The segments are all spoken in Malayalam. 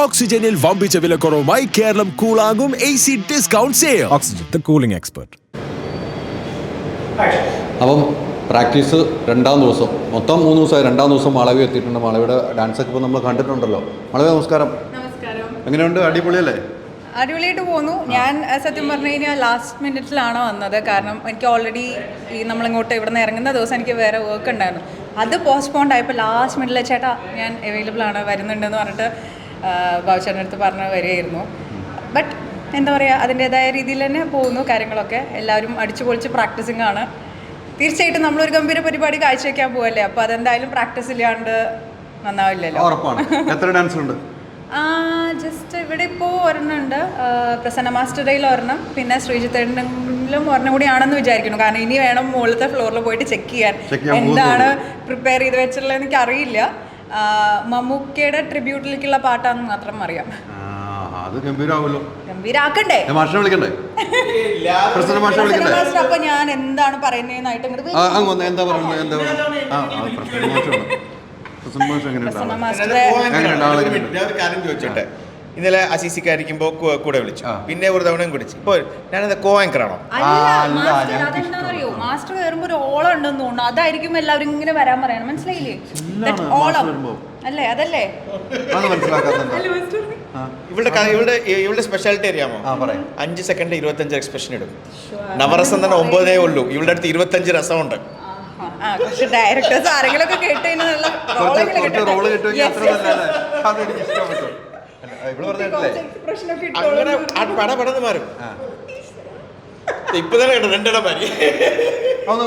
ഓക്സിജനിൽ വമ്പിച്ച വിലക്കുറവുമായി കേരളം കൂളാകും AC discount sale. Oxygen, the cooling expert. അപ്പം പ്രാക്ടീസ് രണ്ടാം ദിവസം, മൊത്തം 3 ദിവസമായി. രണ്ടാം ദിവസം മാളവി എത്തിയിട്ടുണ്ട്. മാളവിയുടെ ഡാൻസൊക്കെ ഇപ്പോൾ നമ്മൾ കണ്ടിട്ടുണ്ടല്ലോ. മാളവി നമസ്കാരം. നമസ്കാരം. എങ്ങനെയുണ്ട്? അടിപൊളിയല്ലേ? അടിപൊളിയായിട്ട് പോകുന്നു. ഞാൻ സത്യം പറഞ്ഞു കഴിഞ്ഞാൽ ലാസ്റ്റ് മിനിറ്റിലാണ് വന്നത്. കാരണം എനിക്ക് ഓൾറെഡി നമ്മളിങ്ങോട്ട് ഇവിടെ നിന്ന് ഇറങ്ങുന്ന ദിവസം എനിക്ക് വേറെ വർക്ക് ഉണ്ടായിരുന്നു. അത് പോസ്റ്റ്പോണ്ട് ആയപ്പോൾ ലാസ്റ്റ് മിനിറ്റിൽ ചേട്ടാ ഞാൻ അവൈലബിൾ ആണ്, വരുന്നുണ്ടെന്ന് പറഞ്ഞിട്ട് ബാബുചേട്ടൻ്റെ അടുത്ത് പറഞ്ഞ് വരികയായിരുന്നു. ബട്ട് എന്താ പറയുക, അതിൻ്റേതായ രീതിയിൽ തന്നെ പോകുന്നു കാര്യങ്ങളൊക്കെ. എല്ലാവരും അടിച്ചു പൊളിച്ച് പ്രാക്ടീസിങ് ആണ്. തീർച്ചയായിട്ടും നമ്മളൊരു ഗംഭീര പരിപാടി കാഴ്ചവെക്കാൻ പോകല്ലേ, അപ്പോൾ അതെന്തായാലും പ്രാക്ടീസ് ഇല്ലാണ്ട് നന്നാവില്ലല്ലോ. ഉറപ്പാണ്. എത്ര ഡാൻസ് ഉണ്ട്? ജസ്റ്റ് ഇവിടെ ഇപ്പോൾ ഒരെണ്ണമുണ്ട്, പ്രസന്ന മാസ്റ്ററിൽ ഒരെണ്ണം, പിന്നെ ശ്രീജിത്തേട്ടനിലും ഒരെണ്ണം കൂടിയാണെന്ന് വിചാരിക്കുന്നു. കാരണം ഇനി വേണം മുകളിലത്തെ ഫ്ലോറിൽ പോയിട്ട് ചെക്ക് ചെയ്യാൻ എന്താണ് പ്രിപ്പയർ ചെയ്ത് വെച്ചിട്ടുള്ളത് എനിക്ക് അറിയില്ല. മമ്മൂക്കയുടെ ട്രിബ്യൂട്ടിലേക്കുള്ള പാട്ടാണെന്ന് മാത്രം അറിയാം. അത് ഗംഭീരമാവുമല്ലോ. ഗംഭീരാക്കണ്ടേ? മാഷിനെ വിളിക്കണ്ടേ? അപ്പൊ ഞാൻ എന്താണ് പറയുന്നതെന്നായിട്ട് എന്താ പറയുന്നത്? ചോദിച്ചോട്ടെ. ഇന്നലെ അസീസിക്കായിരിക്കുമ്പോൾ കൂടെ വിളിച്ചു, പിന്നെ ഒരു തവണയും കുടിച്ചു. ഇപ്പോൾ ഞാനെന്താ കോ-ആങ്കറാണോ? അതെന്താണെന്നറിയോ, മാസ്റ്റർ കയറുമ്പോ ഒരു ഓളം ഉണ്ടെന്ന് തോന്നുന്നു. അതായിരിക്കും എല്ലാവരും ഇങ്ങനെ വരാൻ പറയണം. മനസ്സിലായില്ലേ? ഓളം അല്ലേ? അതല്ലേ ഇവളുടെ സ്പെഷ്യാലിറ്റി അറിയാമോ? 5 സെക്കൻഡ് 25 എക്സ്പ്രഷൻ ഇടും. നവരസം തന്നെ 9 ഉള്ളൂ. ഇവളുടെ അടുത്ത് 25 രസമുണ്ട്. ഡയറക്ടേഴ്സ് ആരെങ്കിലൊക്കെ കേട്ടുകഴിഞ്ഞാൽ പടപടന്ന് മാറും. ഇപ്പൊ തന്നെ കേട്ടോ രണ്ടിടം മാറി.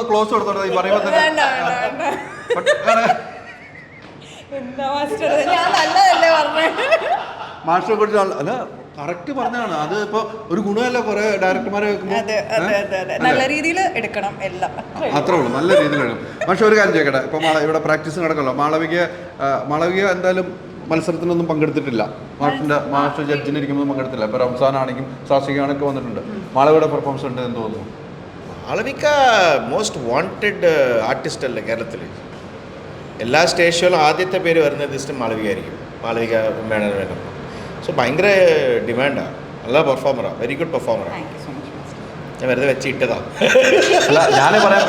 ക്ലോസ് കൊടുത്തോട്ടെ ഈ പറയുമ്പോ തന്നെ. മാസ്റ്ററെ കുറിച്ച് അല്ല കറക്റ്റ് പറഞ്ഞാണ്. അത് ഇപ്പൊ ഒരു ഗുണമല്ല. കുറെ ഡയറക്ടർമാരെ നല്ല രീതിയിൽ എടുക്കണം എല്ലാം, അത്രേ ഉള്ളൂ. നല്ല രീതിയിൽ എടുക്കണം. പക്ഷെ ഒരു കാര്യം ചോദിക്കട്ടെ, ഇപ്പൊ ഇവിടെ പ്രാക്ടീസ് നടക്കല്ലോ. മാളവിക എന്തായാലും മത്സരത്തിനൊന്നും പങ്കെടുത്തിട്ടില്ല. മാസ്റ്റർ ജഡ്ജിനിരിക്കുമ്പോൾ പങ്കെടുത്തില്ല. ഇപ്പൊ റംസാൻ ആണെങ്കിലും സാക്ഷികാണൊക്കെ വന്നിട്ടുണ്ട്. മാളവിയുടെ പെർഫോമൻസ് ഉണ്ട് എന്ന് തോന്നുന്നു. മാളവിക മോസ്റ്റ് വാണ്ടഡ് ആർട്ടിസ്റ്റ് അല്ലേ കേരളത്തിൽ? എല്ലാ സ്റ്റേജ് ഷോയിലും ആദ്യത്തെ പേര് വരുന്നത് ലിസ്റ്റ് മാളവിക ആയിരിക്കും. മാളവിക വേണം. സോ ഭയങ്കര ഡിമാൻഡാണ്. നല്ല പെർഫോമറാണ്, വെരി ഗുഡ് പെർഫോമറാണ്. ഞാൻ വെറുതെ വെച്ച് ഇട്ടതാ. അല്ല ഞാൻ പറയാൻ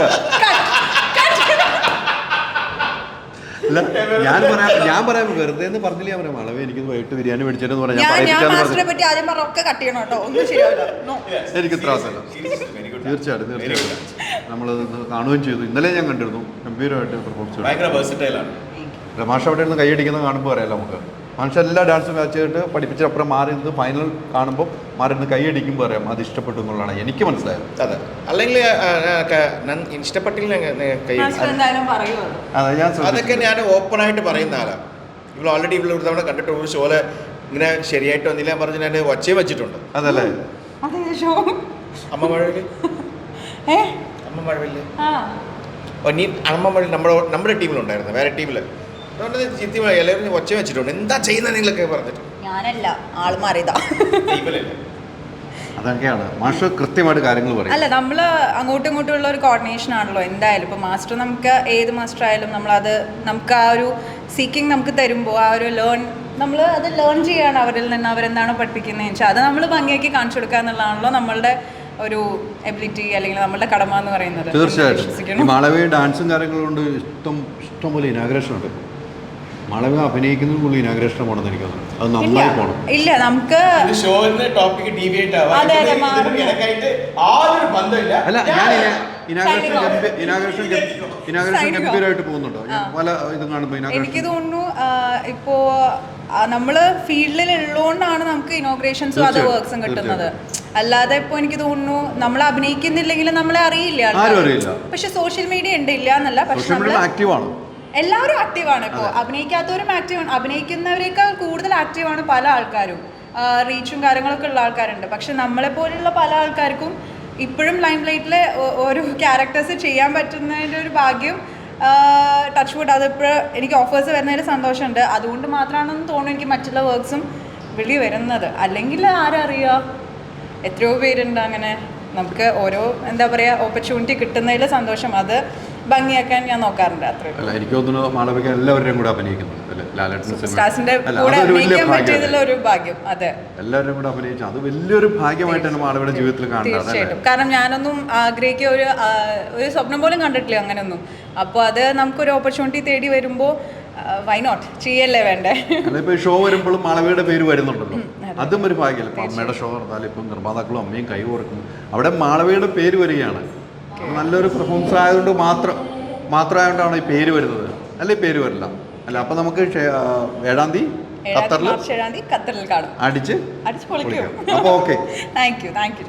വെറുതെ എന്ന് പറഞ്ഞില്ല. ഞാൻ പറയാം മാളവി എനിക്ക് വൈകിട്ട് ബിരിയാണി മേടിച്ചെന്ന് പറഞ്ഞാൽ എനിക്ക് ത്രാസല്ല. തീർച്ചയായിട്ടും നമ്മളത് കാണുകയും ചെയ്തു. ഇന്നലെ ഞാൻ കണ്ടിരുന്നു. ഗംഭീരമായിട്ട് പെർഫോമൻസ്. മാഷ് അവിടെ ഇരുന്ന് കൈയടിക്കുന്നത് കാണുമ്പോൾ അറിയാലോ നമുക്ക്. മനുഷ്യ എല്ലാ ഡാൻസും വെച്ചിട്ട് പഠിപ്പിച്ചപ്പുറം മാറി നിന്ന് ഫൈനൽ കാണുമ്പോൾ മാറി നിന്ന് കൈയടിക്കുമ്പോൾ അറിയാം അത് ഇഷ്ടപ്പെട്ടു എന്നുള്ളതാണ് എനിക്ക് മനസ്സിലായത്. അതെ, അല്ലെങ്കിൽ ഇഷ്ടപ്പെട്ടില്ല അതൊക്കെ ഞാൻ ഓപ്പണായിട്ട് പറയുന്ന ആളാണ്. ഇവൾ ഓൾറെഡി ഇവിടെ ഒരു തവണ കണ്ടിട്ട് ഒരു ഷോയില് ഇങ്ങനെ ശരിയായിട്ട് വന്നില്ല പറഞ്ഞ് ഞാൻ ഒച്ചയും വെച്ചിട്ടുണ്ട്. അതല്ലേ അമ്മ മഴവില് നീ അമ്മ മഴ നമ്മുടെ ടീമിലുണ്ടായിരുന്നു, വേറെ ടീമില് എല്ലാവരും ഒച്ച വെച്ചിട്ടുണ്ട്. എന്താ ചെയ്യുന്നത് നിങ്ങളൊക്കെ പറഞ്ഞിട്ട്. ഞാനല്ല, ആൾ മാറിയതാ. അതൊക്കെയാണ് മാസ്റ്റർ കൃത്യമായിട്ട് കാര്യങ്ങൾ പറയും. അല്ല, നമ്മൾ അങ്ങോട്ടും ഇങ്ങോട്ടും ഉള്ള ഒരു കോർഡിനേഷൻ ആണല്ലോ എന്തായാലും. ഇപ്പോൾ മാസ്റ്റർ നമുക്ക് ഏത് മാസ്റ്റർ ആയാലും നമുക്ക് ആ ഒരു സീക്കിങ് നമുക്ക് തരുമ്പോൾ ആ ഒരു നമ്മൾ അത് ലേൺ ചെയ്യാണ് അവരിൽ നിന്ന്. അവരെന്താണോ പഠിപ്പിക്കുന്നതെന്ന് വെച്ചാൽ അത് നമ്മൾ ഭംഗിയാക്കി കാണിച്ചു കൊടുക്കുക എന്നുള്ളതാണല്ലോ നമ്മളുടെ ഒരു എബിലിറ്റി അല്ലെങ്കിൽ നമ്മളുടെ കടമ എന്ന് പറയുന്നത്. തീർച്ചയായിട്ടും മാളവി ഡാൻസും കാര്യങ്ങളും കൊണ്ട് ഇഷ്ടംപോലെ ഇനാഗ്രേഷൻ ഉണ്ട്. മാളവിക അഭിനയിക്കുന്നതിന് കൂടുതൽ ഇനാഗ്രേഷൻ പോകണമെന്ന് എനിക്ക് തോന്നുന്നു. അത് നന്നായി പോകണം. ഇല്ല, നമുക്ക് അല്ല ഞാൻ ഇനാഗ്രേഷൻ ഗംഭീരമായിട്ട് പോകുന്നുണ്ടോ? പല ഇത് കാണുമ്പോൾ എനിക്ക് തോന്നുന്നു ഇപ്പോൾ നമ്മൾ ഫീൽഡിലുള്ളതുകൊണ്ടാണ് നമുക്ക് ഇനോഗ്രേഷൻസും അത് വർക്ക്സും കിട്ടുന്നത്. അല്ലാതെ ഇപ്പോൾ എനിക്ക് തോന്നുന്നു നമ്മൾ അഭിനയിക്കുന്നില്ലെങ്കിൽ നമ്മളെ അറിയില്ല. പക്ഷെ സോഷ്യൽ മീഡിയ ഉണ്ട്, ഇല്ല എന്നല്ല. പക്ഷെ ആക്റ്റീവാണ്, എല്ലാവരും ആക്റ്റീവാണ്. ഇപ്പോൾ അഭിനയിക്കാത്തവരും ആക്റ്റീവാണ്. അഭിനയിക്കുന്നവരേക്കാൾ കൂടുതൽ ആക്റ്റീവാണ് പല ആൾക്കാരും. റീച്ചും കാര്യങ്ങളൊക്കെ ഉള്ള ആൾക്കാരുണ്ട്. പക്ഷെ നമ്മളെപ്പോലുള്ള പല ആൾക്കാർക്കും ഇപ്പോഴും ലൈം ലൈറ്റിലെ ഓരോ ക്യാരക്ടേഴ്സ് ചെയ്യാൻ പറ്റുന്നതിൻ്റെ ഒരു ഭാഗ്യം, ടച്ച് വുഡ്, അതിപ്പോൾ എനിക്ക് ഓഫേഴ്സ് വരുന്നതിൽ സന്തോഷമുണ്ട്. അതുകൊണ്ട് മാത്രമാണെന്ന് തോന്നുന്നു എനിക്ക് മറ്റുള്ള വർക്ക്സും വിളി വരുന്നത്. അല്ലെങ്കിൽ ആരറിയുക, എത്രയോ പേരുണ്ട് അങ്ങനെ. നമുക്ക് ഓരോ എന്താ പറയുക ഓപ്പർച്യൂണിറ്റി കിട്ടുന്നതിൽ സന്തോഷം. അത് ഭംഗിയാക്കാൻ ഞാൻ നോക്കാറുണ്ട്. അത്രയും. എനിക്ക് തോന്നുന്നു മാളവിക എല്ലാവരുടെയും കൂടെ അഭിനയിക്കുന്നുണ്ട്. ജീവിതത്തിൽ ലാലേട്ടൻ സ്റ്റാർസിന്റെ കൂടെ അഭിനയിക്കാൻ പറ്റിയതിൽ ഒരു ഭാഗ്യം. അതെ, എല്ലാവരും കൂടെ അഭിനയിച്ചു, അത് വലിയൊരു ഭാഗ്യമായിട്ടാണ് മാളവിയുടെ ജീവിതത്തിൽ കാണുന്നത്. തീർച്ചയായിട്ടും. കാരണം ഞാനൊന്നും ആഗ്രഹിക്കുക ഒരു സ്വപ്നം പോലും കണ്ടിട്ടില്ല അങ്ങനെയൊന്നും. അപ്പോൾ അത് നമുക്കൊരു ഓപ്പർച്യൂണിറ്റി തേടി വരുമ്പോൾ വൈ നോട്ട് ചെയ്യല്ലേ വേണ്ടേ. അതിപ്പോൾ ഷോ വരുമ്പോഴും മാളവിയുടെ പേര് വരുന്നുണ്ടല്ലോ, അതും ഒരു ഭാഗ്യമല്ല. ഇപ്പം അമ്മയുടെ ഷോ നടത്താലും ഇപ്പം നിർമ്മാതാക്കളും അമ്മയും കൈ കൊടുക്കുന്നു, അവിടെ മാളവിയുടെ പേര് വരികയാണ്. നല്ലൊരു പെർഫോമൻസ് ആയതുകൊണ്ട് മാത്രമായതുകൊണ്ടാണ് ഈ പേര് വരുന്നത്, അല്ലെ പേര് വരില്ല അല്ല. അപ്പം നമുക്ക് 7-ാം തീയതി ഖത്തറിൽ ഖത്തറിൽ കാണും, അടിച്ച് പൊളിക്കും. അപ്പോൾ ഓക്കെ, താങ്ക് യു.